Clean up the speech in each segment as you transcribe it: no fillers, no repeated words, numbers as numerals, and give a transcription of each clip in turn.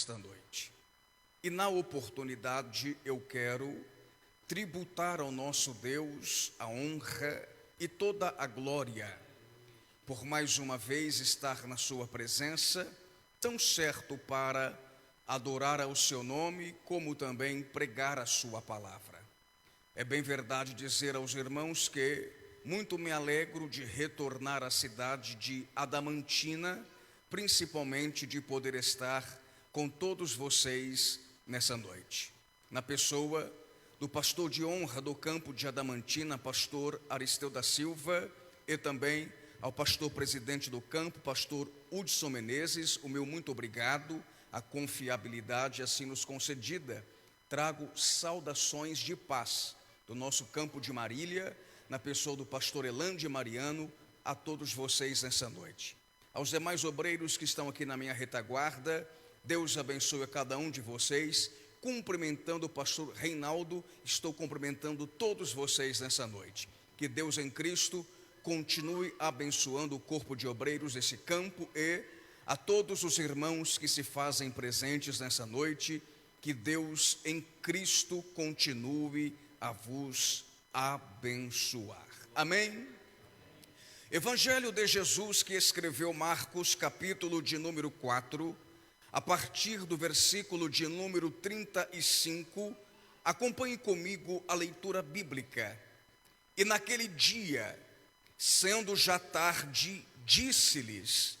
nesta noite. E na oportunidade eu quero tributar ao nosso Deus a honra e toda a glória, por mais uma vez estar na sua presença, tão certo para adorar ao seu nome, como também pregar a sua palavra. É bem verdade dizer aos irmãos que muito me alegro de retornar à cidade de Adamantina, principalmente de poder estar com todos vocês nessa noite. Na pessoa do pastor de honra do campo de Adamantina, pastor Aristeu da Silva, e também ao pastor presidente do campo, pastor Hudson Menezes, o meu muito obrigado, a confiabilidade assim nos concedida. Trago saudações de paz do nosso campo de Marília, na pessoa do pastor Elande Mariano, a todos vocês nessa noite. Aos demais obreiros que estão aqui na minha retaguarda, Deus abençoe a cada um de vocês. Cumprimentando o pastor Reinaldo, estou cumprimentando todos vocês nessa noite. Que Deus em Cristo continue abençoando o corpo de obreiros desse campo e a todos os irmãos que se fazem presentes nessa noite. Que Deus em Cristo continue a vos abençoar. Amém? Evangelho de Jesus que escreveu Marcos, capítulo de número 4, a partir do versículo de número 35, acompanhe comigo a leitura bíblica. E naquele dia, sendo já tarde, disse-lhes: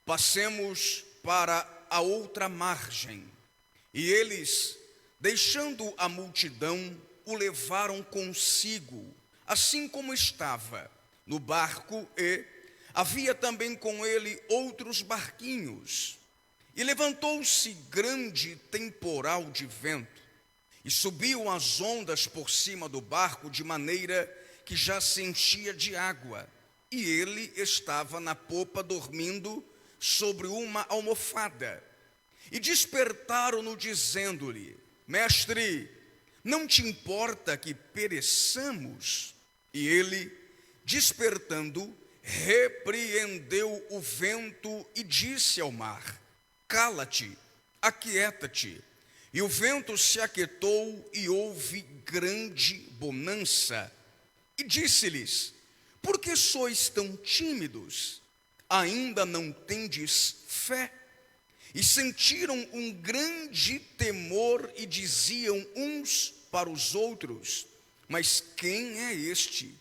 passemos para a outra margem. E eles, deixando a multidão, o levaram consigo, assim como estava, no barco, e havia também com ele outros barquinhos. E levantou-se grande temporal de vento, e subiam as ondas por cima do barco, de maneira que já se enchia de água. E ele estava na popa, dormindo sobre uma almofada. E despertaram-no, dizendo-lhe: Mestre, não te importa que pereçamos? E ele, despertando, repreendeu o vento e disse ao mar: Cala-te, aquieta-te. E o vento se aquietou e houve grande bonança. E disse-lhes: Por que sois tão tímidos? Ainda não tendes fé? E sentiram um grande temor e diziam uns para os outros: Mas quem é este,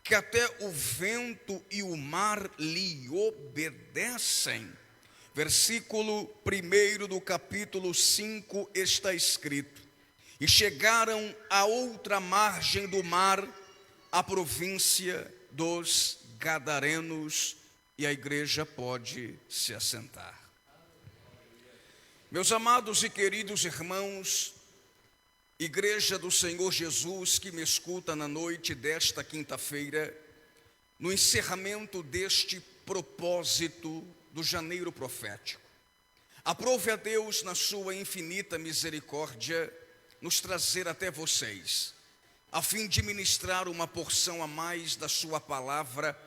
que até o vento e o mar lhe obedecem? Versículo 1 do capítulo 5 está escrito: E chegaram à outra margem do mar, a província dos Gadarenos, e a igreja pode se assentar. Meus amados e queridos irmãos, Igreja do Senhor Jesus que me escuta na noite desta quinta-feira, no encerramento deste propósito do janeiro profético, aprove a Deus na sua infinita misericórdia nos trazer até vocês, a fim de ministrar uma porção a mais da sua palavra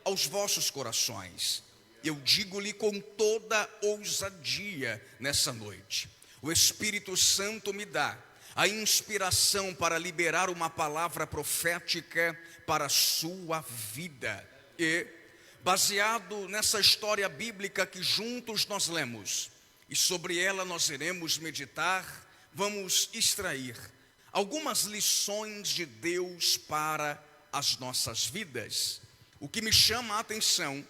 aos vossos corações. Eu digo-lhe com toda ousadia nessa noite: o Espírito Santo me dá a inspiração para liberar uma palavra profética para a sua vida. E, baseado nessa história bíblica que juntos nós lemos, e sobre ela nós iremos meditar, vamos extrair algumas lições de Deus para as nossas vidas. O que me chama a atenção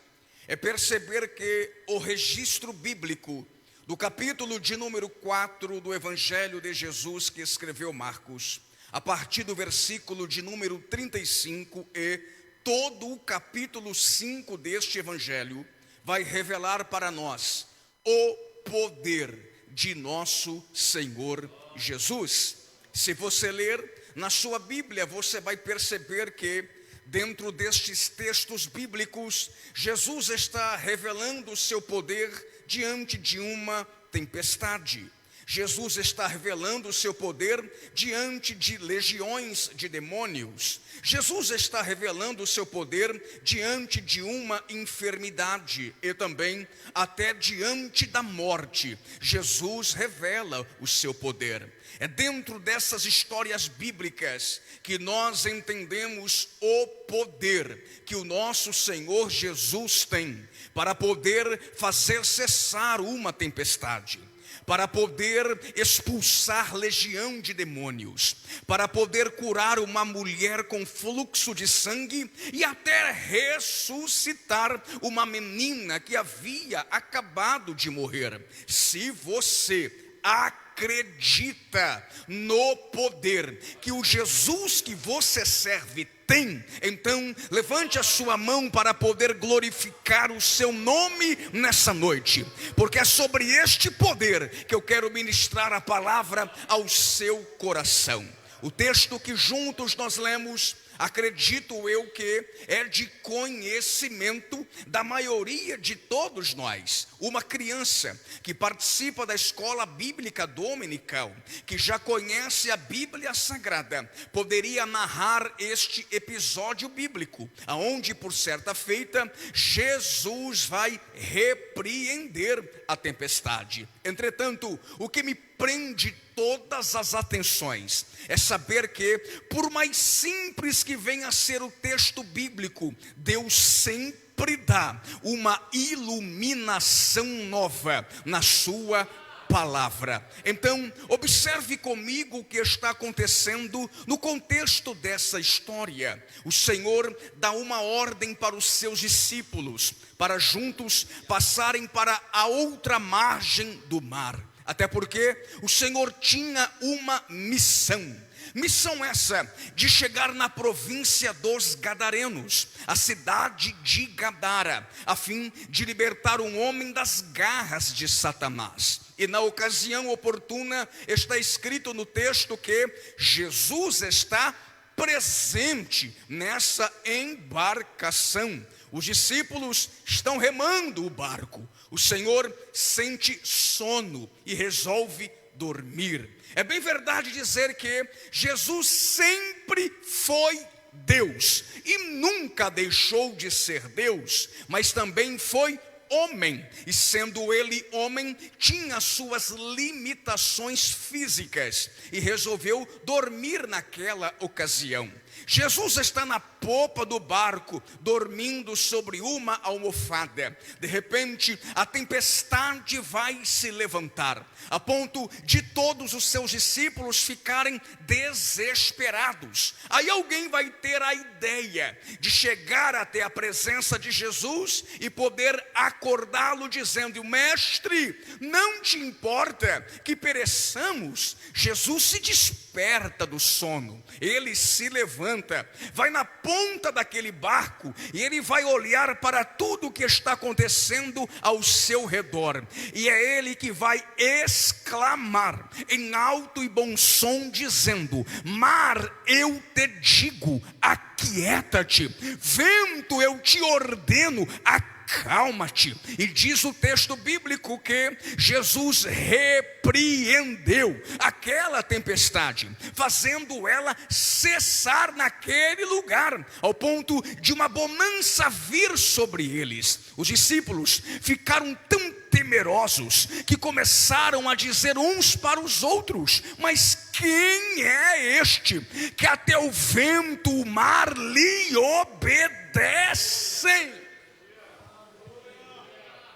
é perceber que o registro bíblico do capítulo de número 4 do Evangelho de Jesus que escreveu Marcos, a partir do versículo de número 35 e todo o capítulo 5 deste Evangelho, vai revelar para nós o poder de nosso Senhor Jesus. Se você ler na sua Bíblia, você vai perceber que dentro destes textos bíblicos, Jesus está revelando o seu poder diante de uma tempestade. Jesus está revelando o seu poder diante de legiões de demônios. Jesus está revelando o seu poder diante de uma enfermidade e também até diante da morte. Jesus revela o seu poder. É dentro dessas histórias bíblicas que nós entendemos o poder que o nosso Senhor Jesus tem para poder fazer cessar uma tempestade, para poder expulsar legião de demônios, para poder curar uma mulher com fluxo de sangue e até ressuscitar uma menina que havia acabado de morrer. Se você acredita no poder que o Jesus que você serve tem, então levante a sua mão para poder glorificar o seu nome nessa noite, porque é sobre este poder que eu quero ministrar a palavra ao seu coração. O texto que juntos nós lemos, acredito eu que é de conhecimento da maioria de todos nós. Uma criança que participa da escola bíblica dominical, que já conhece a Bíblia Sagrada, poderia narrar este episódio bíblico, aonde por certa feita Jesus vai repreender a tempestade. Entretanto, o que me prende todas as atenções é saber que, por mais simples que venha a ser o texto bíblico, Deus sempre dá uma iluminação nova na sua palavra. Então, observe comigo o que está acontecendo no contexto dessa história. O Senhor dá uma ordem para os seus discípulos, para juntos passarem para a outra margem do mar. Até porque o Senhor tinha uma missão. Missão essa de chegar na província dos Gadarenos, a cidade de Gadara, a fim de libertar um homem das garras de Satanás. E na ocasião oportuna está escrito no texto que Jesus está presente nessa embarcação. Os discípulos estão remando o barco. O Senhor sente sono e resolve dormir. É bem verdade dizer que Jesus sempre foi Deus e nunca deixou de ser Deus, mas também foi homem, e sendo ele homem, tinha suas limitações físicas e resolveu dormir naquela ocasião. Jesus está na popa do barco, dormindo sobre uma almofada. De repente, a tempestade vai se levantar, a ponto de todos os seus discípulos ficarem desesperados. Aí alguém vai ter a ideia de chegar até a presença de Jesus e poder acordá-lo dizendo: mestre, não te importa que pereçamos? Jesus se desperta do sono, ele se levanta, vai na ponta daquele barco e ele vai olhar para tudo o que está acontecendo ao seu redor, e é ele que vai exclamar em alto e bom som dizendo: mar, eu te digo, aquieta-te, vento, eu te ordeno, acalma-te. E diz o texto bíblico que Jesus repreendeu aquela tempestade, fazendo ela cessar naquele lugar, ao ponto de uma bonança vir sobre eles. Os discípulos ficaram tão temerosos que começaram a dizer uns para os outros: mas quem é este que até o vento, o mar lhe obedecem?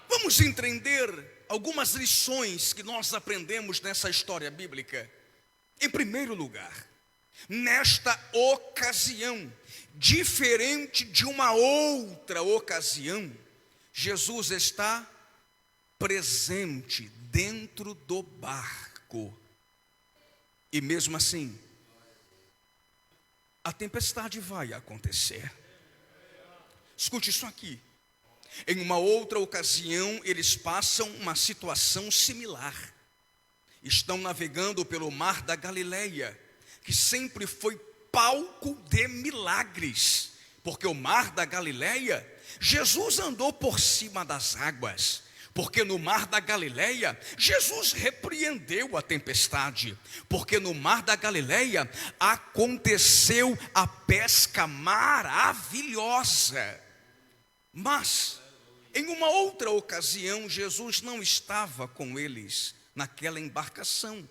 Vamos entender algumas lições que nós aprendemos nessa história bíblica. Em primeiro lugar, nesta ocasião, diferente de uma outra ocasião, Jesus está presente dentro do barco. E mesmo assim, a tempestade vai acontecer. Escute isso aqui. Em uma outra ocasião, eles passam uma situação similar. Estão navegando pelo mar da Galileia, que sempre foi palco de milagres, porque o mar da Galileia, Jesus andou por cima das águas, Porque no mar da Galileia, Jesus repreendeu a tempestade. Porque no mar da Galileia aconteceu a pesca maravilhosa. Mas, em uma outra ocasião, Jesus não estava com eles naquela embarcação.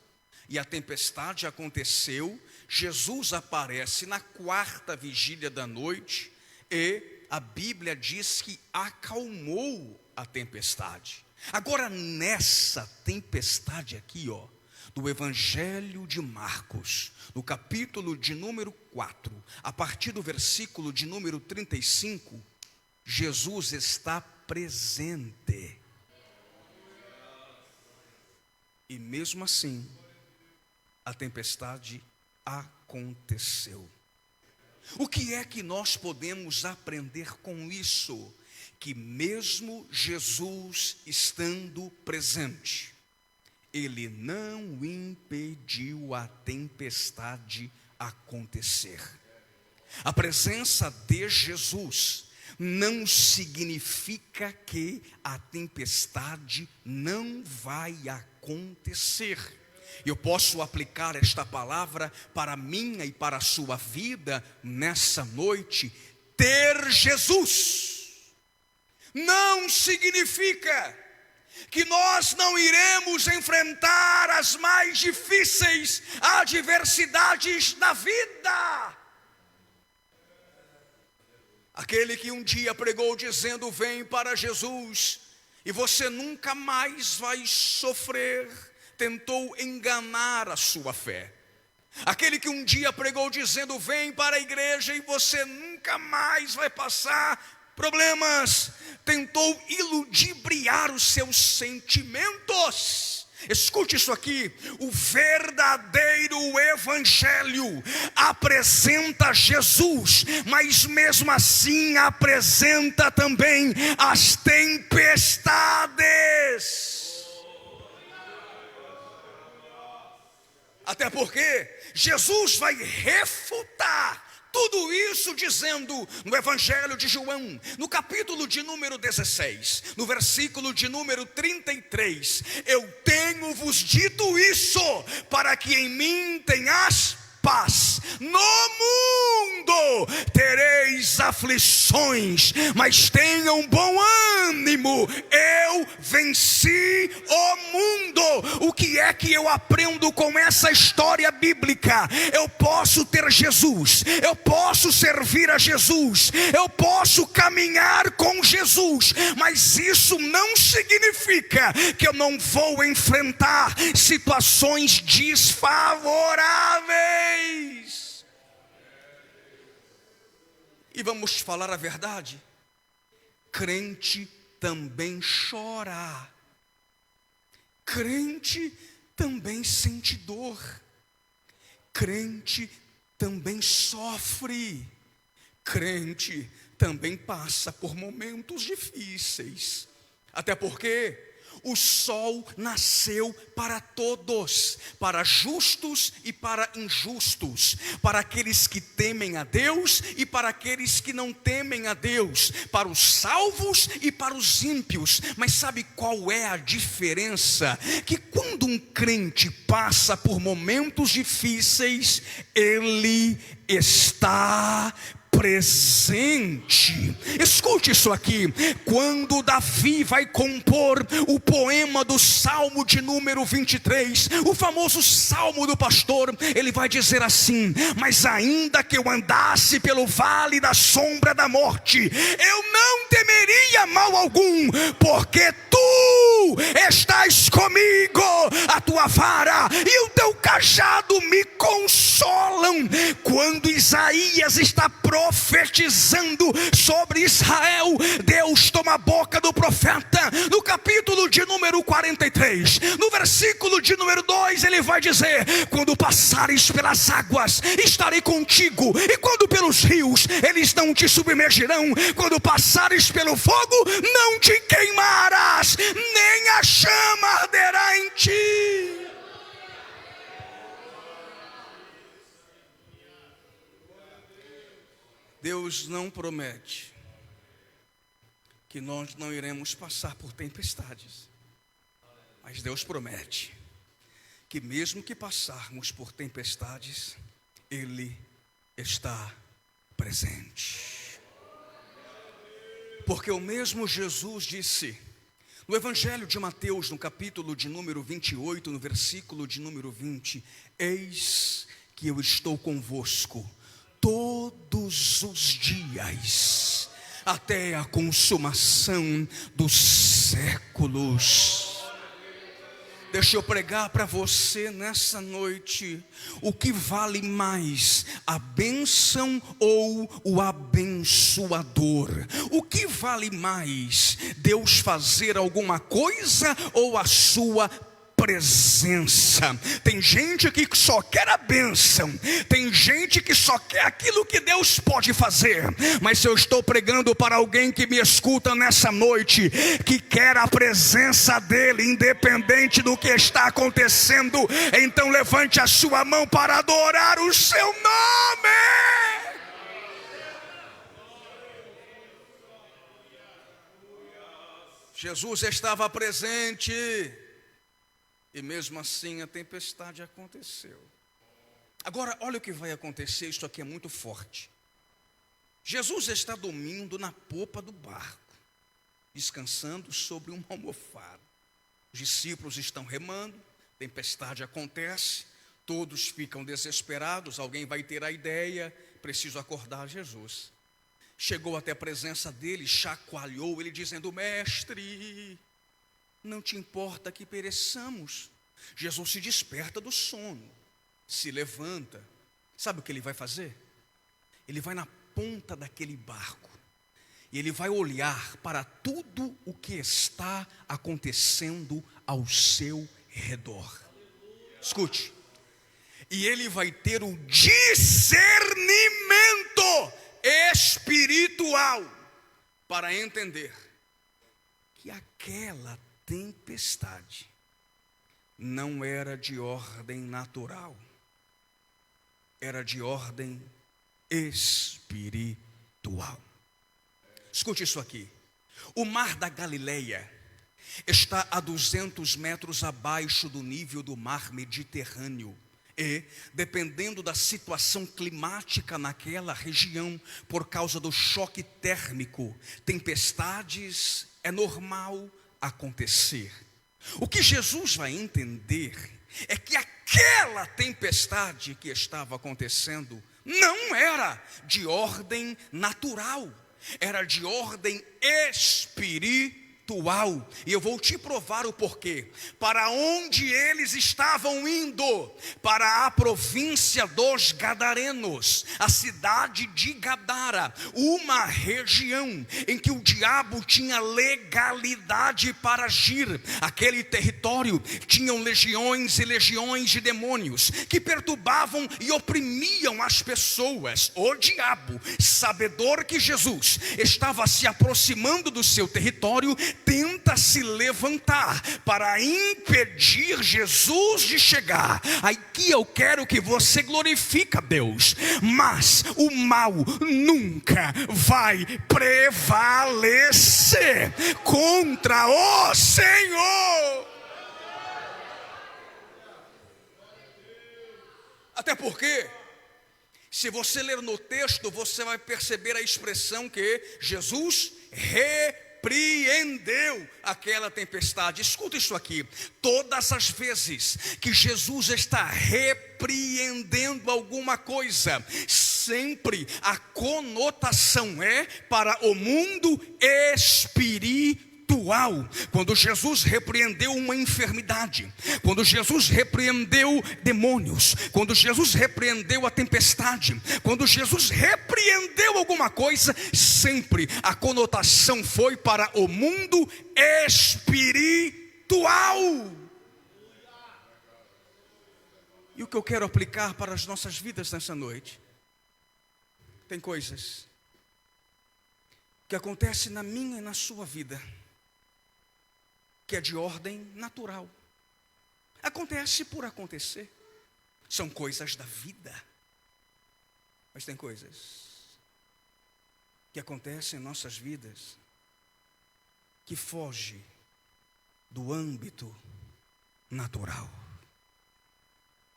E a tempestade aconteceu, Jesus aparece na quarta vigília da noite e a Bíblia diz que acalmou a tempestade. Agora nessa tempestade aqui, do Evangelho de Marcos, no capítulo de número 4, a partir do versículo de número 35, Jesus está presente. E mesmo assim, a tempestade aconteceu. O que é que nós podemos aprender com isso? Que mesmo Jesus estando presente, ele não impediu a tempestade acontecer. A presença de Jesus não significa que a tempestade não vai acontecer. Eu posso aplicar esta palavra para a minha e para a sua vida nessa noite. Ter Jesus não significa que nós não iremos enfrentar as mais difíceis adversidades da vida. Aquele que um dia pregou dizendo: vem para Jesus e você nunca mais vai sofrer, tentou enganar a sua fé. Aquele que um dia pregou dizendo: vem para a igreja e você nunca mais vai passar problemas, tentou iludibriar os seus sentimentos. Escute isso aqui: o verdadeiro evangelho apresenta Jesus, mas mesmo assim apresenta também as tempestades. Até porque Jesus vai refutar tudo isso dizendo no Evangelho de João, no capítulo de número 16, no versículo de número 33, eu tenho-vos dito isso, para que em mim tenhas paz. No mundo tereis aflições, mas tenham bom ânimo, eu venci o mundo. O que é que eu aprendo com essa história bíblica? Eu posso ter Jesus, eu posso servir a Jesus, eu posso caminhar com Jesus, mas isso não significa que eu não vou enfrentar situações desfavoráveis. E vamos falar a verdade: crente também chora, crente também sente dor, crente também sofre, crente também passa por momentos difíceis. Até porque o sol nasceu para todos, para justos e para injustos, para aqueles que temem a Deus e para aqueles que não temem a Deus, para os salvos e para os ímpios. Mas sabe qual é a diferença? Que quando um crente passa por momentos difíceis, ele está presente. Escute isso aqui: quando Davi vai compor o poema do Salmo de número 23, o famoso Salmo do pastor, ele vai dizer assim: mas ainda que eu andasse pelo vale da sombra da morte, eu não temeria mal algum, porque tu estás comigo, a tua vara e o teu cajado me consolam. Quando Isaías está profetizando sobre Israel, Deus toma a boca do profeta no capítulo de número 43, no versículo de número 2, ele vai dizer: quando passares pelas águas, estarei contigo, e quando pelos rios, eles não te submergirão, quando passares pelo fogo, não te queimarás, nem a chama arderá em ti. Deus não promete que nós não iremos passar por tempestades. Mas Deus promete que mesmo que passarmos por tempestades, Ele está presente. Porque o mesmo Jesus disse no Evangelho de Mateus, no capítulo de número 28, no versículo de número 20: eis que eu estou convosco todos os dias, até a consumação dos séculos. Deixa eu pregar para você nessa noite: o que vale mais, a bênção ou o abençoador? O que vale mais, Deus fazer alguma coisa ou a sua presença? Tem gente que só quer a bênção, tem gente que só quer aquilo que Deus pode fazer. Mas eu estou pregando para alguém que me escuta nessa noite, que quer a presença dele, independente do que está acontecendo. Então levante a sua mão para adorar o seu nome. Jesus estava presente, e mesmo assim a tempestade aconteceu. Agora olha o que vai acontecer, isso aqui é muito forte. Jesus está dormindo na popa do barco, descansando sobre uma almofada. Os discípulos estão remando, tempestade acontece, todos ficam desesperados. Alguém vai ter a ideia: preciso acordar Jesus. Chegou até a presença dele, chacoalhou ele, dizendo: mestre, não te importa que pereçamos? Jesus se desperta do sono, se levanta. Sabe o que ele vai fazer? Ele vai na ponta daquele barco e ele vai olhar para tudo o que está acontecendo ao seu redor. Escute. E ele vai ter o discernimento espiritual para entender que aquela tempestade não era de ordem natural, era de ordem espiritual. Escute isso aqui: o mar da Galileia está a 200 metros abaixo do nível do mar Mediterrâneo. E, dependendo da situação climática naquela região, por causa do choque térmico, tempestades é normal acontecer. O que Jesus vai entender é que aquela tempestade que estava acontecendo não era de ordem natural, era de ordem espiritual. E eu vou te provar o porquê. Para onde eles estavam indo? Para a província dos Gadarenos, a cidade de Gadara, uma região em que o diabo tinha legalidade para agir. Aquele território tinham legiões e legiões de demônios que perturbavam e oprimiam as pessoas. O diabo, sabedor que Jesus estava se aproximando do seu território, tenta se levantar para impedir Jesus de chegar. Aqui eu quero que você glorifique a Deus, mas o mal nunca vai prevalecer contra o Senhor. Até porque, se você ler no texto, você vai perceber a expressão que Jesus repreendeu aquela tempestade. Escuta isso aqui: todas as vezes que Jesus está repreendendo alguma coisa, sempre a conotação é para o mundo espiritual. Quando Jesus repreendeu uma enfermidade, quando Jesus repreendeu demônios, quando Jesus repreendeu a tempestade, quando Jesus repreendeu alguma coisa, sempre a conotação foi para o mundo espiritual. E o que eu quero aplicar para as nossas vidas nessa noite: tem coisas que acontecem na minha e na sua vida que é de ordem natural, acontece por acontecer, são coisas da vida. Mas tem coisas que acontecem em nossas vidas que foge do âmbito natural,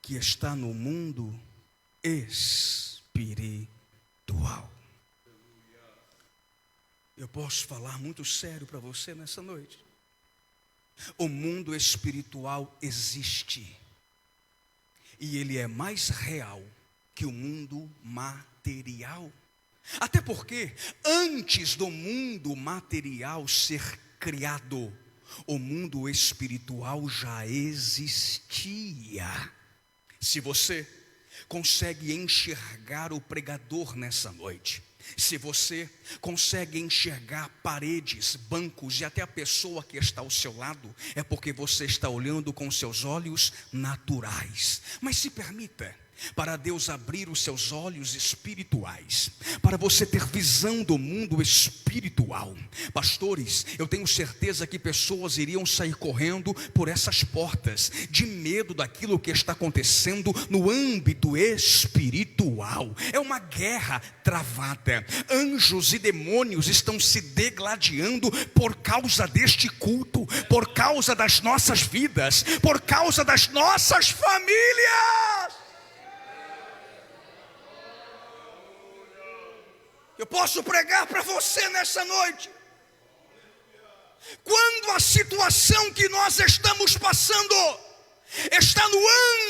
que está no mundo espiritual. Eu posso falar muito sério para você nessa noite. O mundo espiritual existe, e ele é mais real que o mundo material. Até porque, antes do mundo material ser criado, o mundo espiritual já existia. Se você consegue enxergar o pregador nessa noite, se você consegue enxergar paredes, bancos e até a pessoa que está ao seu lado, é porque você está olhando com seus olhos naturais. Mas se permita para Deus abrir os seus olhos espirituais, para você ter visão do mundo espiritual. Pastores, eu tenho certeza que pessoas iriam sair correndo por essas portas, de medo daquilo que está acontecendo no âmbito espiritual. É uma guerra travada. Anjos e demônios estão se degladiando por causa deste culto, por causa das nossas vidas, por causa das nossas famílias. Eu posso pregar para você nessa noite. Quando a situação que nós estamos passando está no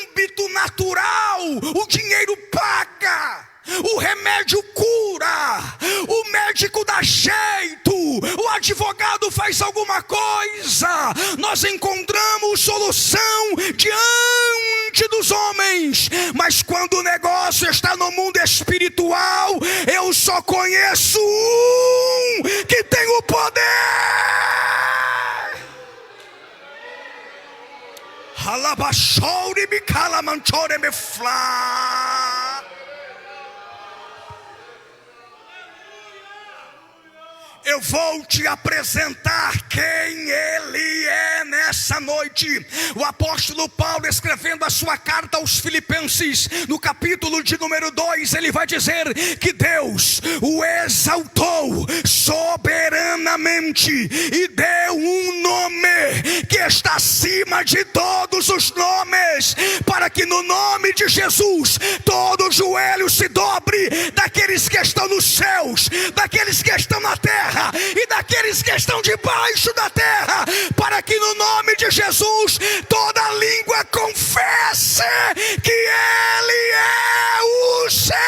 âmbito natural, o dinheiro paga, o remédio cura, o médico dá jeito, o advogado faz alguma coisa, nós encontramos solução diante dos homens. Mas quando o negócio está no mundo espiritual, eu só conheço um que tem o poder. Halabashore me calamanchore me fla. Eu vou te apresentar quem ele é nessa noite. O apóstolo Paulo, escrevendo a sua carta aos Filipenses, no capítulo de número 2, ele vai dizer que Deus o exaltou soberanamente e deu um nome que está acima de todos os nomes, para que no nome de Jesus todo joelho se dobre, daqueles que estão nos céus, daqueles que estão na terra e daqueles que estão debaixo da terra, para que no nome de Jesus toda língua confesse que Ele é o Senhor.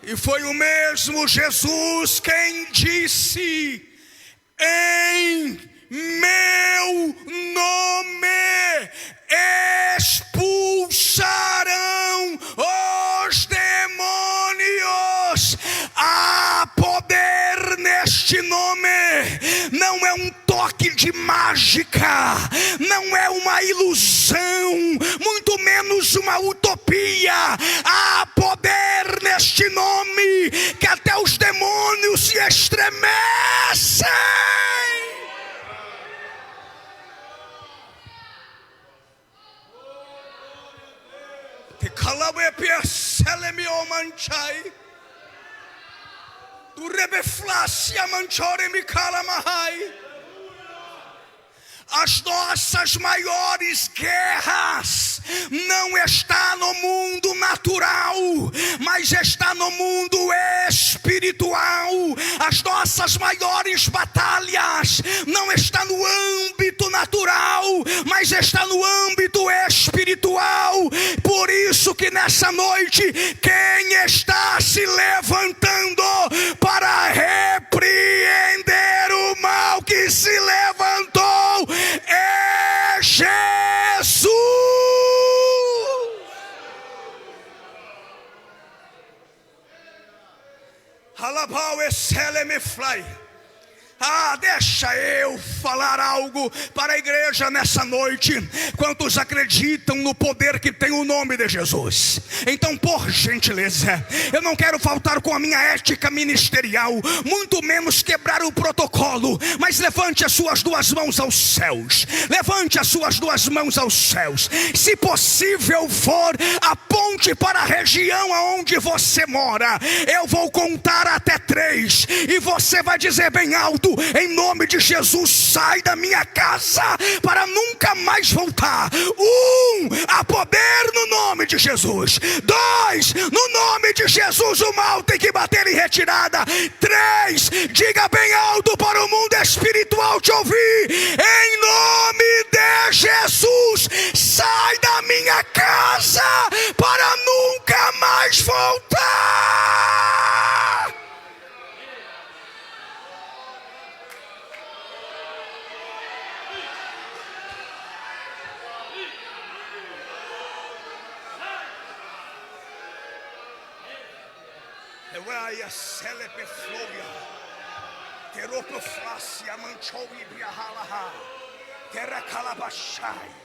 E foi o mesmo Jesus quem disse: em meu nome expulsarão os demônios. Há poder neste nome. Não é um toque de mágica, não é uma ilusão, muito menos uma utopia. Há poder neste nome, que até os demônios se estremecem. Que calabe piacele mi omanchai, tu rebeflacia manchore mi calamahai. As nossas maiores guerras não está no mundo natural, mas está no mundo espiritual. As nossas maiores batalhas não está no âmbito natural, mas está no âmbito espiritual. Por isso que nessa noite, quem está se levantando para repreender o mal que se levantou é Jesus. Alabau esele me fly. Deixa eu falar algo para a igreja nessa noite. Quantos acreditam no poder que tem o nome de Jesus? Então, por gentileza, eu não quero faltar com a minha ética ministerial, muito menos quebrar o protocolo, mas levante as suas duas mãos aos céus. Levante as suas duas mãos aos céus. Se possível for, aponte para a região aonde você mora. Eu vou contar até 3 e você vai dizer bem alto: em nome de Jesus, sai da minha casa para nunca mais voltar. 1, há poder no nome de Jesus. 2, no nome de Jesus o mal tem que bater em retirada. 3, diga bem alto para o mundo espiritual te ouvir: em nome de Jesus, sai da minha casa para nunca mais voltar. Euraia celepe floria, teropoflácia manchou ibiahalaha, terra calabachai,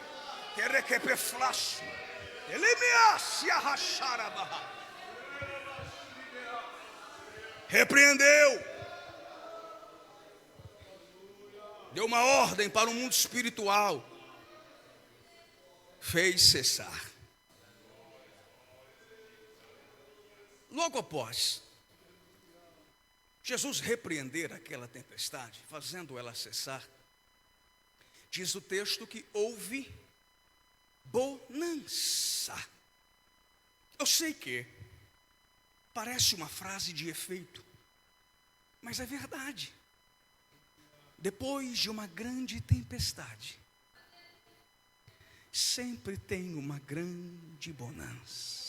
terra quepeflaço, elimiacia racharabaha. Repreendeu, deu uma ordem para o mundo espiritual, fez cessar. Logo após Jesus repreender aquela tempestade, fazendo ela cessar, diz o texto que houve bonança. Eu sei que parece uma frase de efeito, mas é verdade. Depois de uma grande tempestade, sempre tem uma grande bonança.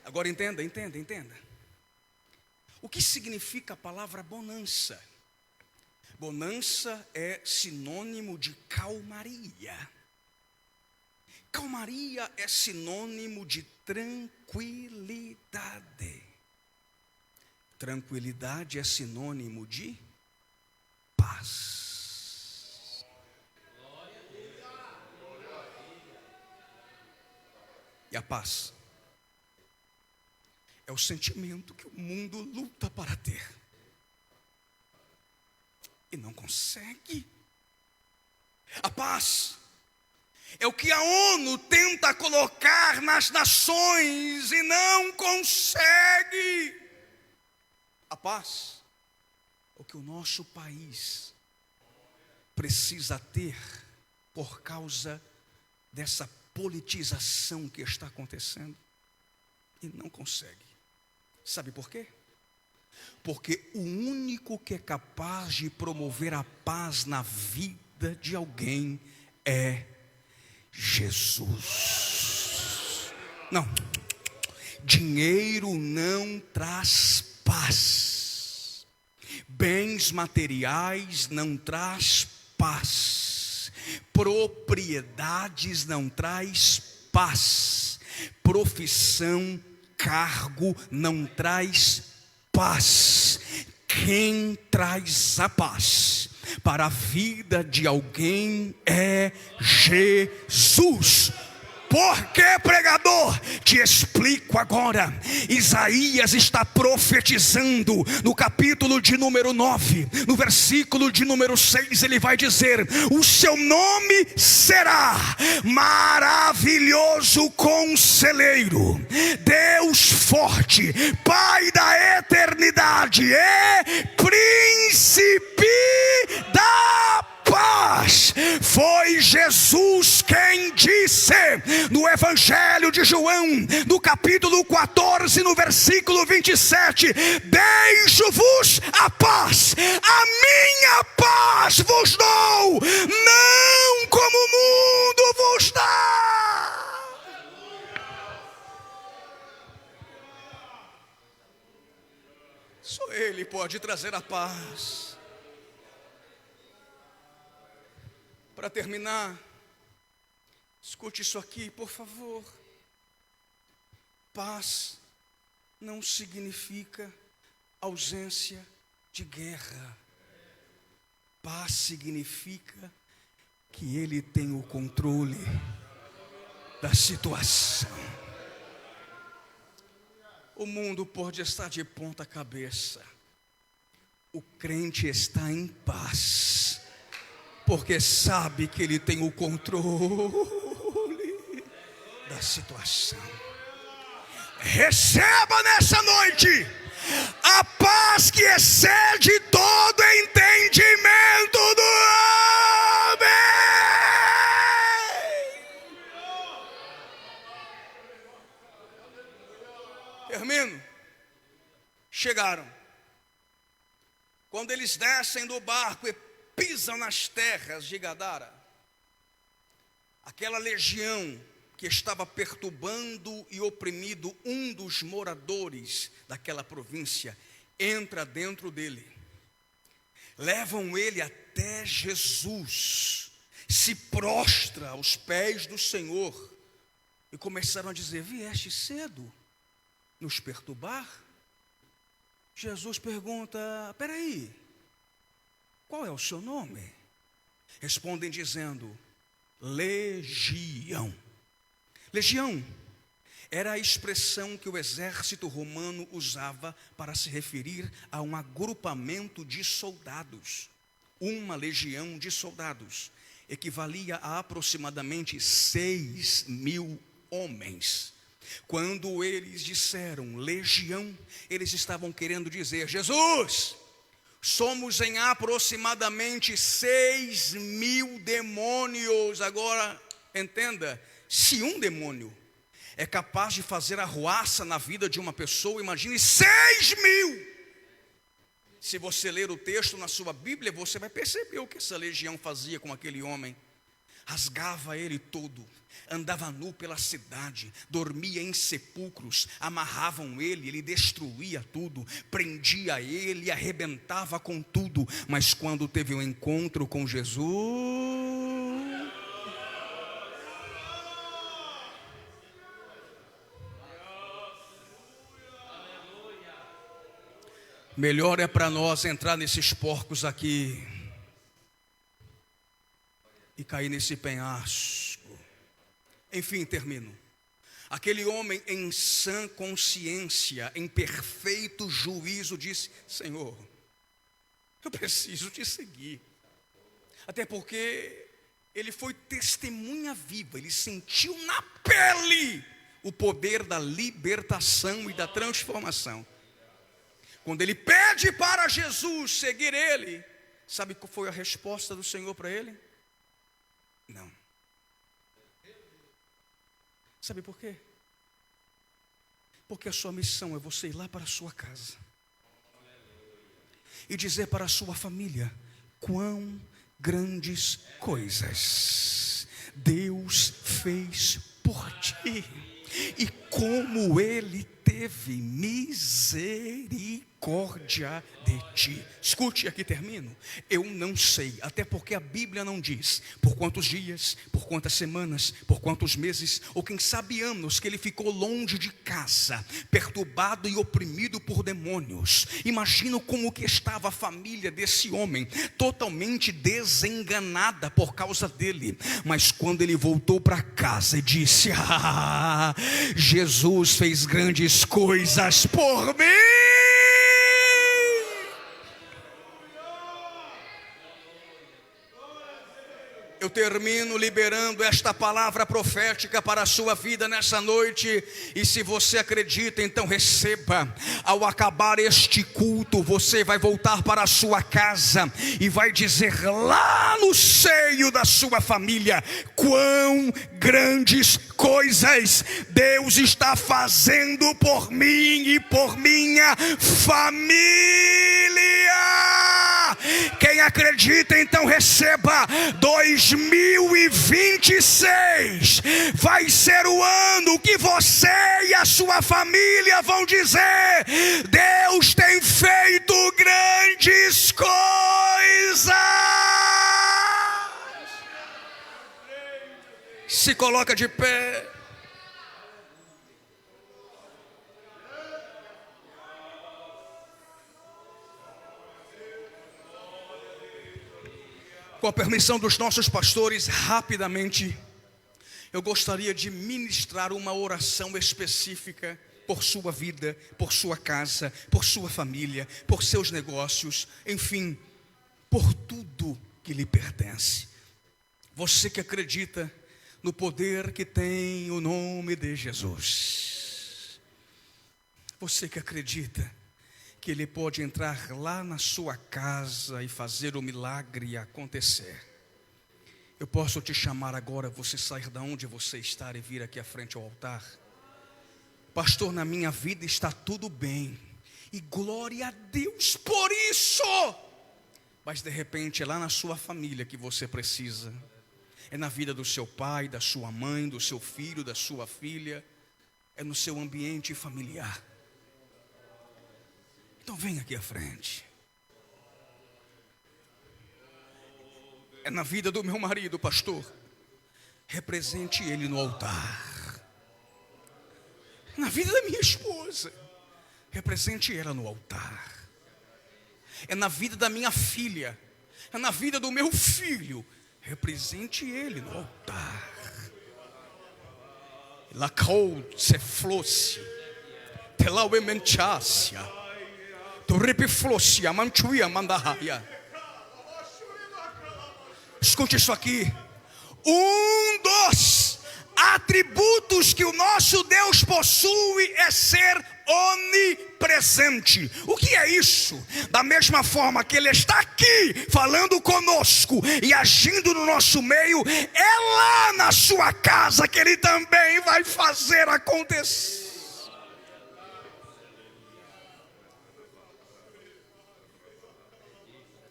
Agora entenda. O que significa a palavra bonança? Bonança é sinônimo de calmaria. Calmaria é sinônimo de tranquilidade. Tranquilidade é sinônimo de paz. E a paz é o sentimento que o mundo luta para ter e não consegue. A paz é o que a ONU tenta colocar nas nações e não consegue. A paz é o que o nosso país precisa ter por causa dessa politização que está acontecendo e não consegue. Sabe por quê? Porque o único que é capaz de promover a paz na vida de alguém é Jesus. Não, dinheiro não traz paz, bens materiais não traz paz, propriedades não traz paz, profissão, cargo não traz paz. Quem traz a paz para a vida de alguém é Jesus. Por que, pregador? Te explico agora. Isaías está profetizando no capítulo de número 9, no versículo de número 6, ele vai dizer: o seu nome será Maravilhoso Conselheiro, Deus Forte, Pai da Eternidade e Príncipe da Paz. Foi Jesus quem disse no Evangelho de João, no capítulo 14, no versículo 27: deixo-vos a paz, a minha paz vos dou, não como o mundo vos dá. Só Ele pode trazer a paz. Para terminar, escute isso aqui, por favor. Paz não significa ausência de guerra. Paz significa que Ele tem o controle da situação. O mundo pode estar de ponta cabeça. O crente está em paz, porque sabe que Ele tem o controle da situação. Receba nessa noite a paz que excede todo entendimento do homem. Termino. Chegaram. Quando eles descem do barco e pisam nas terras de Gadara, aquela legião que estava perturbando e oprimindo um dos moradores daquela província, entra dentro dele. Levam ele até Jesus, se prostra aos pés do Senhor e começaram a dizer: vieste cedo nos perturbar? Jesus pergunta: peraí, qual é o seu nome? Respondem dizendo: Legião. Legião era a expressão que o exército romano usava para se referir a um agrupamento de soldados. Uma legião de soldados equivalia a aproximadamente 6.000 homens. Quando eles disseram legião, eles estavam querendo dizer: Jesus, somos em aproximadamente 6.000 demônios. Agora, entenda, se um demônio é capaz de fazer arruaça na vida de uma pessoa, imagine 6.000. Se você ler o texto na sua Bíblia, você vai perceber o que essa legião fazia com aquele homem. Rasgava ele todo, andava nu pela cidade, dormia em sepulcros, amarravam ele, ele destruía tudo, prendia ele, arrebentava com tudo. Mas quando teve um encontro com Jesus, melhor é para nós entrar nesses porcos aqui e cair nesse penhasco. Enfim, termino. Aquele homem em sã consciência, em perfeito juízo, disse: Senhor, eu preciso te seguir. Até porque ele foi testemunha viva, ele sentiu na pele o poder da libertação e da transformação. Quando ele pede para Jesus seguir ele, sabe qual foi a resposta do Senhor para ele? Não. Sabe por quê? Porque a sua missão é você ir lá para a sua casa e dizer para a sua família quão grandes coisas Deus fez por ti e como Ele teve misericórdia de ti. Escute, aqui termino. Eu não sei, até porque a Bíblia não diz por quantos dias, por quantas semanas, por quantos meses, ou quem sabe anos que ele ficou longe de casa, perturbado e oprimido por demônios. Imagino como que estava a família desse homem, totalmente desenganada por causa dele. Mas quando ele voltou para casa e disse: Jesus fez grandes coisas por mim. Eu termino liberando esta palavra profética para a sua vida nessa noite. E se você acredita, então receba. Ao acabar este culto, você vai voltar para a sua casa e vai dizer lá no seio da sua família quão grandes coisas Deus está fazendo por mim e por minha família. Quem acredita, então receba. 2026 vai ser o ano que você e a sua família vão dizer: Deus tem feito grandes coisas. Se coloca de pé. Com a permissão dos nossos pastores, rapidamente, eu gostaria de ministrar uma oração específica por sua vida, por sua casa, por sua família, por seus negócios, enfim, por tudo que lhe pertence. Você que acredita no poder que tem o nome de Jesus. Você que acredita que Ele pode entrar lá na sua casa e fazer o milagre acontecer. Eu posso te chamar agora, você sair da onde você está e vir aqui à frente ao altar. Pastor, na minha vida está tudo bem, e glória a Deus por isso. Mas de repente é lá na sua família que você precisa. É na vida do seu pai, da sua mãe, do seu filho, da sua filha. É no seu ambiente familiar. Então vem aqui à frente. É na vida do meu marido, pastor. Represente ele no altar. Na vida da minha esposa. Represente ela no altar. É na vida da minha filha. É na vida do meu filho. Represente ele no altar. Lacou se flosse. Telau emenchasia. Torrepe flosse. Amanchuia mandahaya. Escute isso aqui. Um dos atributos que o nosso Deus possui é ser onipresente. O que é isso? Da mesma forma que Ele está aqui falando conosco e agindo no nosso meio, é lá na sua casa que Ele também vai fazer acontecer.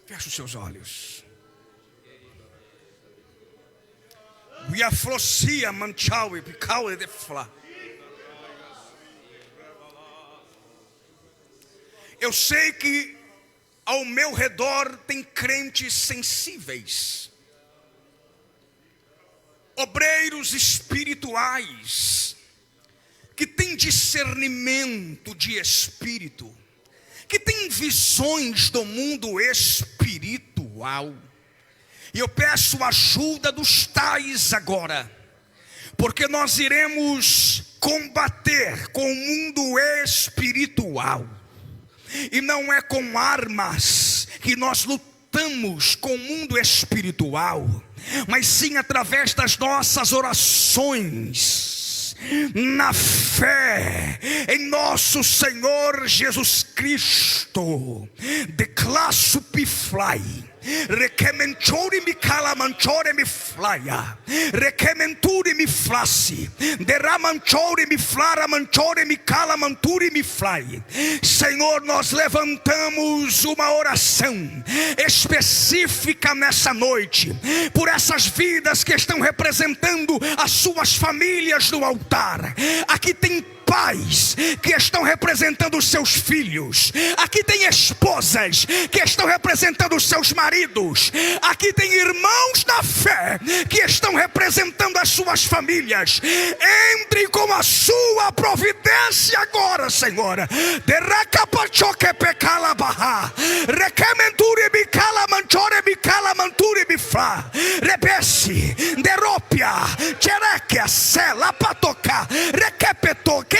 Feche os seus olhos. Eu sei que ao meu redor tem crentes sensíveis, obreiros espirituais, que têm discernimento de espírito, que têm visões do mundo espiritual. E eu peço ajuda dos tais agora, porque nós iremos combater com o mundo espiritual. E não é com armas que nós lutamos com o mundo espiritual, mas sim através das nossas orações, na fé em nosso Senhor Jesus Cristo. Declasso piflai. Requementore mi calamanchore mi flaia. Requementuri mi flassi. Derramanchore mi flaramanchore mi calamanturi mi flai. Senhor, nós levantamos uma oração específica nessa noite por essas vidas que estão representando as suas famílias no altar. Aqui tem pais que estão representando os seus filhos. Aqui tem esposas que estão representando os seus maridos. Aqui tem irmãos na fé que estão representando as suas famílias. Entre com a sua providência agora, Senhor. Rebesse, deropia, tcherequia, sela, patoca, requepetoque.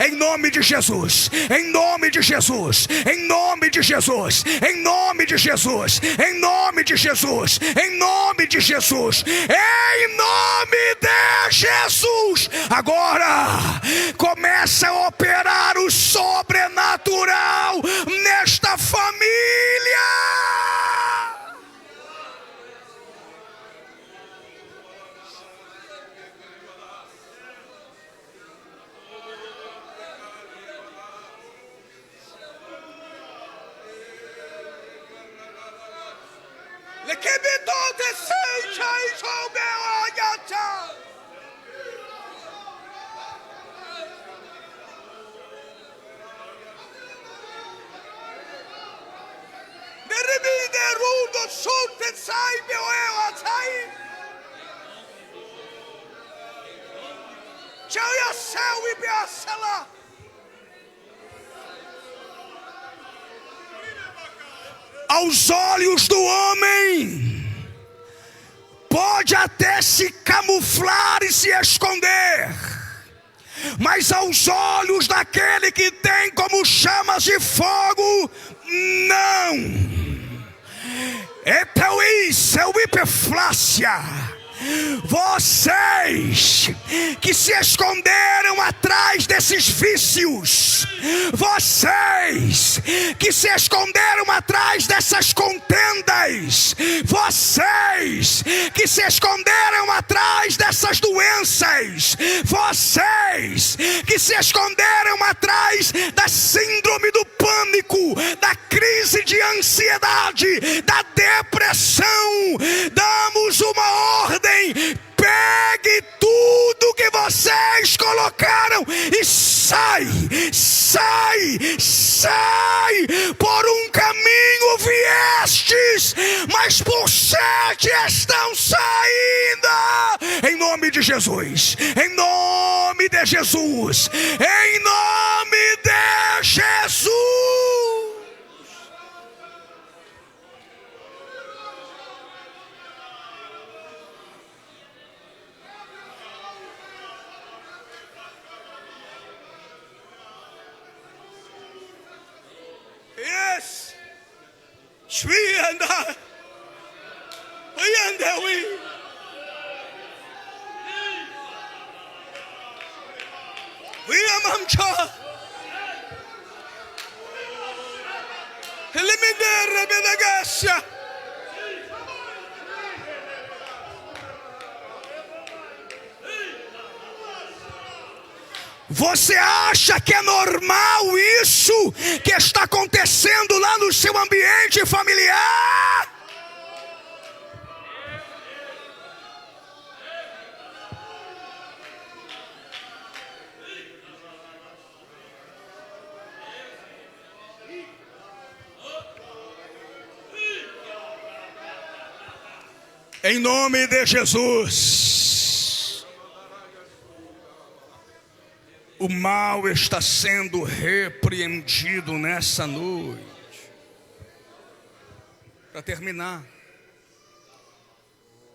Em nome de Jesus, em nome de Jesus, em nome de Jesus, em nome de Jesus, em nome de Jesus, em nome de Jesus, em nome de Jesus. Agora começa a operar o sobrenatural nesta família. Que me dou seja o meu olhar. Derrudo sunte sai meu eu sai. Tchau ya céu e beaçala. aos olhos do homem, pode até se camuflar e se esconder, mas aos olhos daquele que tem como chamas de fogo, não. Eteuís, eupiflácia. Vocês que se esconderam atrás desses vícios, vocês que se esconderam atrás dessas contendas, vocês que se esconderam atrás dessas doenças, vocês que se esconderam atrás da síndrome do pânico, da crise de ansiedade, da depressão, damos uma ordem: pegue tudo que vocês colocaram e sai, sai, sai. Por um caminho viestes, mas por 7 estão saindo. Em nome de Jesus, em nome de Jesus, em nome de Jesus. Yes. Shrianda. Oyandawi. Uyamamcha. Elimidere bedagasha. Você acha que é normal isso que está acontecendo lá no seu ambiente familiar? Em nome de Jesus. O mal está sendo repreendido nessa noite. Para terminar,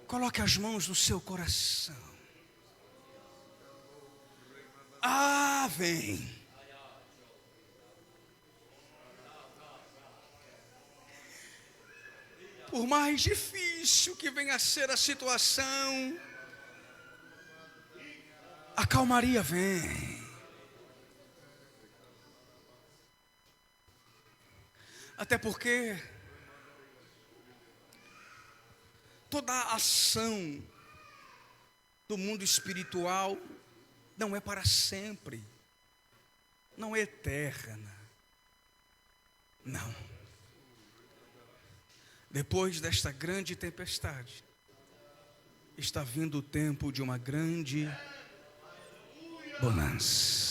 coloque as mãos no seu coração. Vem. Por mais difícil que venha a ser a situação, a calmaria vem. Até porque toda a ação do mundo espiritual não é para sempre, não é eterna, não. Depois desta grande tempestade, está vindo o tempo de uma grande bonança.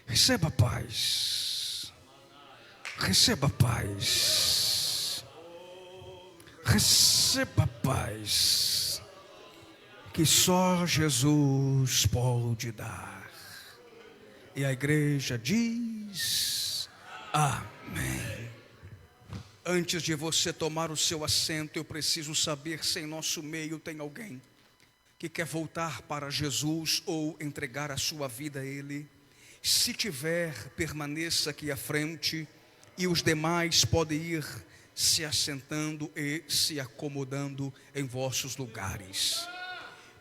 Receba paz, receba paz, receba paz, que só Jesus pode dar. E a igreja diz: amém. Antes de você tomar o seu assento, eu preciso saber se em nosso meio tem alguém que quer voltar para Jesus ou entregar a sua vida a Ele. Se tiver, permaneça aqui à frente e os demais podem ir se assentando e se acomodando em vossos lugares.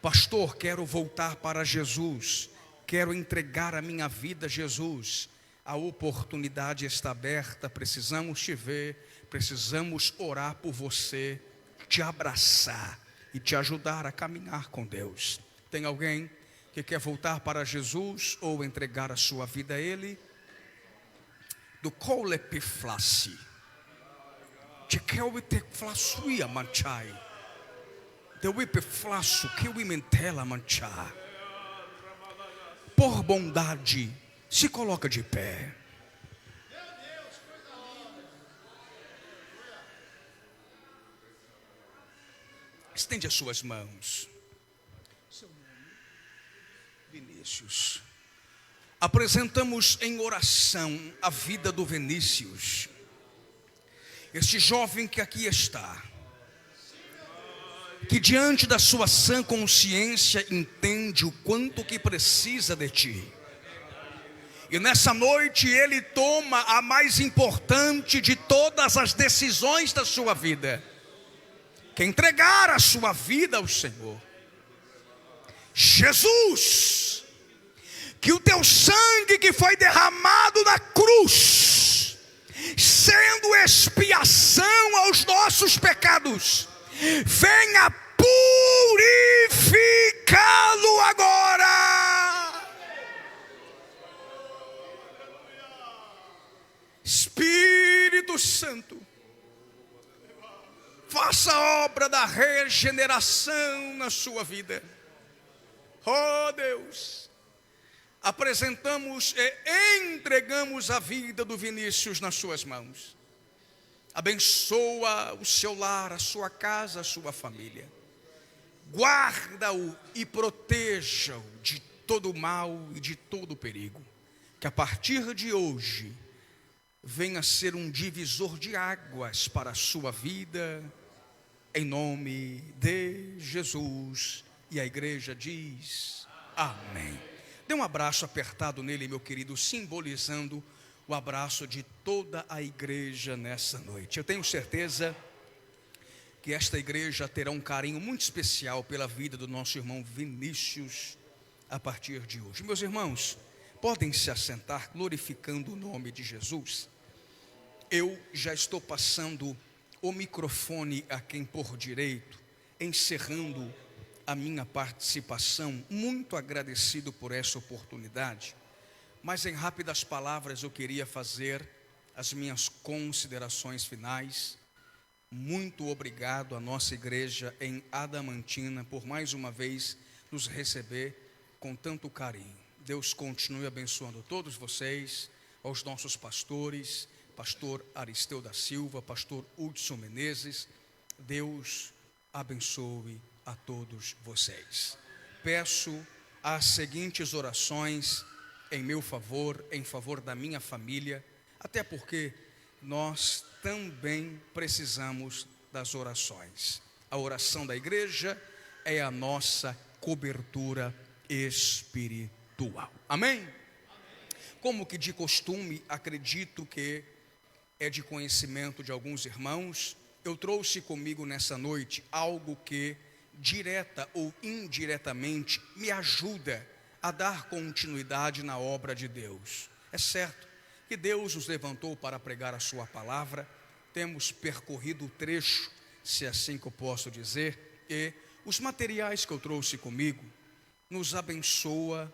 Pastor, quero voltar para Jesus, quero entregar a minha vida a Jesus. A oportunidade está aberta, precisamos te ver, precisamos orar por você, te abraçar e te ajudar a caminhar com Deus. Tem alguém que quer voltar para Jesus ou entregar a sua vida a Ele? Do colepiflaci, de que o te flassuia manchai, de o ipiflaço que o imentela manchar. Por bondade, se coloca de pé. Estende as suas mãos. Seu nome? Vinícius. apresentamos em oração a vida do Vinícius, este jovem que aqui está, que diante da sua sã consciência entende o quanto que precisa de ti. E nessa noite ele toma a mais importante de todas as decisões da sua vida, que é entregar a sua vida ao Senhor. Jesus, que o teu sangue que foi derramado na cruz, sendo expiação aos nossos pecados, venha purificá-lo agora. Espírito Santo, faça a obra da regeneração na sua vida. Oh Deus, apresentamos e entregamos a vida do Vinícius nas suas mãos. Abençoa o seu lar, a sua casa, a sua família. Guarda-o e proteja-o de todo o mal e de todo o perigo. Que a partir de hoje venha ser um divisor de águas para a sua vida, em nome de Jesus. E a igreja diz amém. Dê um abraço apertado nele, meu querido, simbolizando o abraço de toda a igreja nessa noite. Eu tenho certeza que esta igreja terá um carinho muito especial pela vida do nosso irmão Vinícius a partir de hoje. Meus irmãos, podem se assentar glorificando o nome de Jesus. Eu já estou passando o microfone a quem por direito, encerrando a minha participação, muito agradecido por essa oportunidade. Mas em rápidas palavras eu queria fazer as minhas considerações finais. Muito obrigado à nossa igreja em Adamantina por mais uma vez nos receber com tanto carinho. Deus continue abençoando todos vocês, aos nossos pastores, pastor Aristeu da Silva, pastor Hudson Menezes. Deus abençoe a todos vocês. Peço as seguintes orações em meu favor, em favor da minha família, até porque nós também precisamos das orações. A oração da igreja é a nossa cobertura espiritual. Amém? Como que de costume, acredito que é de conhecimento de alguns irmãos, eu trouxe comigo nessa noite algo que, direta ou indiretamente, me ajuda a dar continuidade na obra de Deus. É certo que Deus nos levantou para pregar a sua palavra, temos percorrido o trecho, se assim que eu posso dizer, e os materiais que eu trouxe comigo nos abençoa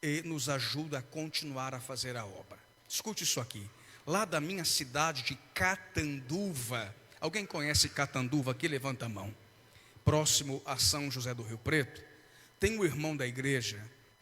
e nos ajuda a continuar a fazer a obra. Escute isso aqui, lá da minha cidade de Catanduva, alguém conhece Catanduva aqui? Levanta a mão. Próximo a São José do Rio Preto, tem um irmão da igreja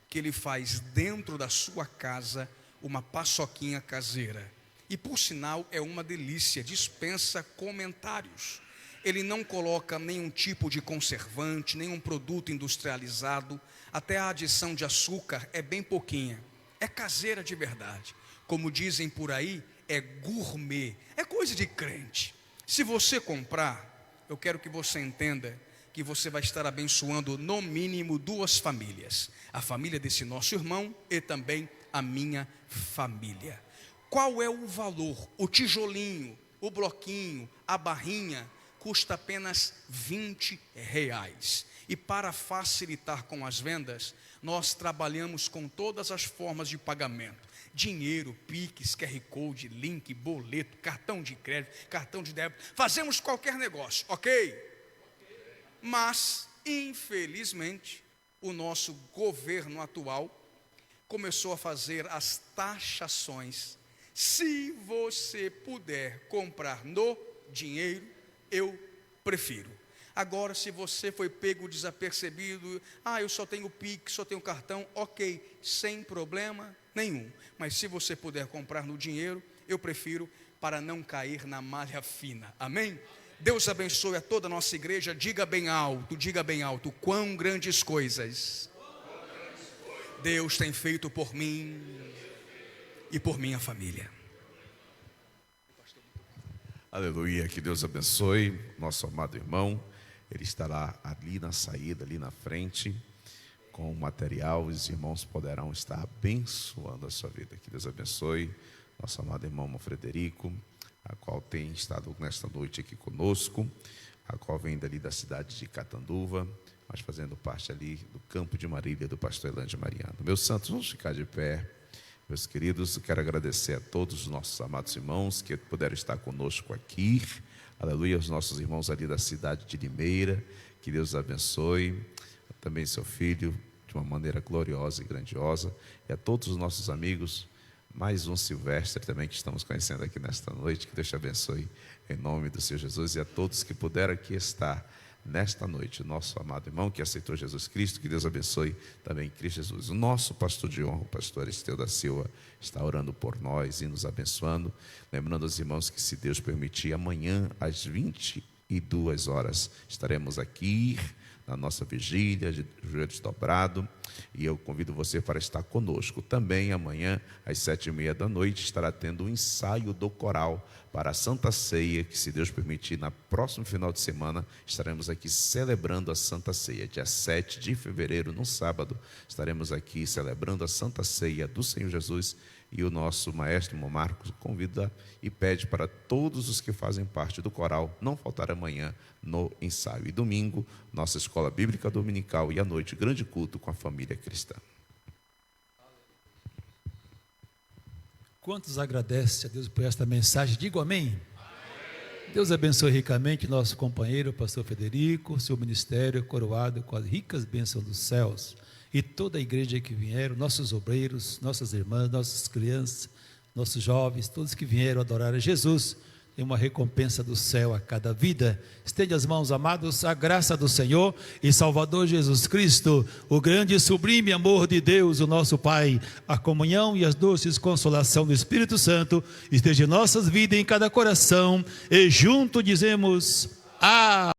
que ele faz dentro da sua casa uma paçoquinha caseira. E por sinal é uma delícia, dispensa comentários. Ele não coloca nenhum tipo de conservante, nenhum produto industrializado, até a adição de açúcar é bem pouquinha. É caseira de verdade. Como dizem por aí, é gourmet, é coisa de crente. Se você comprar, eu quero que você entenda que você vai estar abençoando no mínimo duas famílias, a família desse nosso irmão e também a minha família. Qual é o valor? O tijolinho, o bloquinho, a barrinha custa apenas R$20. E para facilitar com as vendas, nós trabalhamos com todas as formas de pagamento: dinheiro, Pix, QR Code, link, boleto, cartão de crédito, cartão de débito. Fazemos qualquer negócio, ok? Mas, infelizmente, o nosso governo atual começou a fazer as taxações. Se você puder comprar no dinheiro, eu prefiro. Agora, se você foi pego desapercebido, eu só tenho Pix, só tenho cartão, ok, sem problema nenhum. Mas se você puder comprar no dinheiro, eu prefiro, para não cair na malha fina. Amém? Deus abençoe a toda a nossa igreja. Diga bem alto, quão grandes coisas Deus tem feito por mim e por minha família. Aleluia, que Deus abençoe nosso amado irmão. Ele estará ali na saída, ali na frente, com o material. Os irmãos poderão estar abençoando a sua vida. Que Deus abençoe nosso amado irmão Frederico, a qual tem estado nesta noite aqui conosco, a qual vem dali da cidade de Catanduva, mas fazendo parte ali do campo de Marília, do pastor Elândio Mariano. Meus santos, vamos ficar de pé. Meus queridos, eu quero agradecer a todos os nossos amados irmãos que puderam estar conosco aqui. Aleluia, os nossos irmãos ali da cidade de Limeira. Que Deus abençoe. Também seu filho, de uma maneira gloriosa e grandiosa. E a todos os nossos amigos, mais um Silvestre também que estamos conhecendo aqui nesta noite. Que Deus te abençoe em nome do Senhor Jesus. E a todos que puderam aqui estar nesta noite, nosso amado irmão que aceitou Jesus Cristo, que Deus abençoe também Cristo Jesus. O nosso pastor de honra, o pastor Aristeu da Silva, está orando por nós e nos abençoando. Lembrando aos irmãos que, se Deus permitir, amanhã às 22 horas estaremos aqui na nossa vigília de joelhos dobrados, e eu convido você para estar conosco. Também amanhã às 7h30 da noite estará tendo um ensaio do coral para a Santa Ceia, que, se Deus permitir, na próximo final de semana estaremos aqui celebrando a Santa Ceia. Dia 7 de fevereiro, no sábado, estaremos aqui celebrando a Santa Ceia do Senhor Jesus. E o nosso maestro Marcos convida e pede para todos os que fazem parte do coral não faltar amanhã no ensaio. E domingo, nossa escola bíblica dominical, e à noite, grande culto com a família cristã. Quantos agradecem a Deus por esta mensagem? Digo amém. Deus abençoe ricamente nosso companheiro, pastor Frederico, seu ministério coroado com as ricas bênçãos dos céus. E toda a igreja que vieram, nossos obreiros, nossas irmãs, nossas crianças, nossos jovens, todos que vieram adorar a Jesus, tem uma recompensa do céu a cada vida. Estende as mãos, amados, a graça do Senhor e Salvador Jesus Cristo, o grande e sublime amor de Deus, o nosso Pai, a comunhão e as doces consolação do Espírito Santo, esteja em nossas vidas, em cada coração, e junto dizemos: Amém.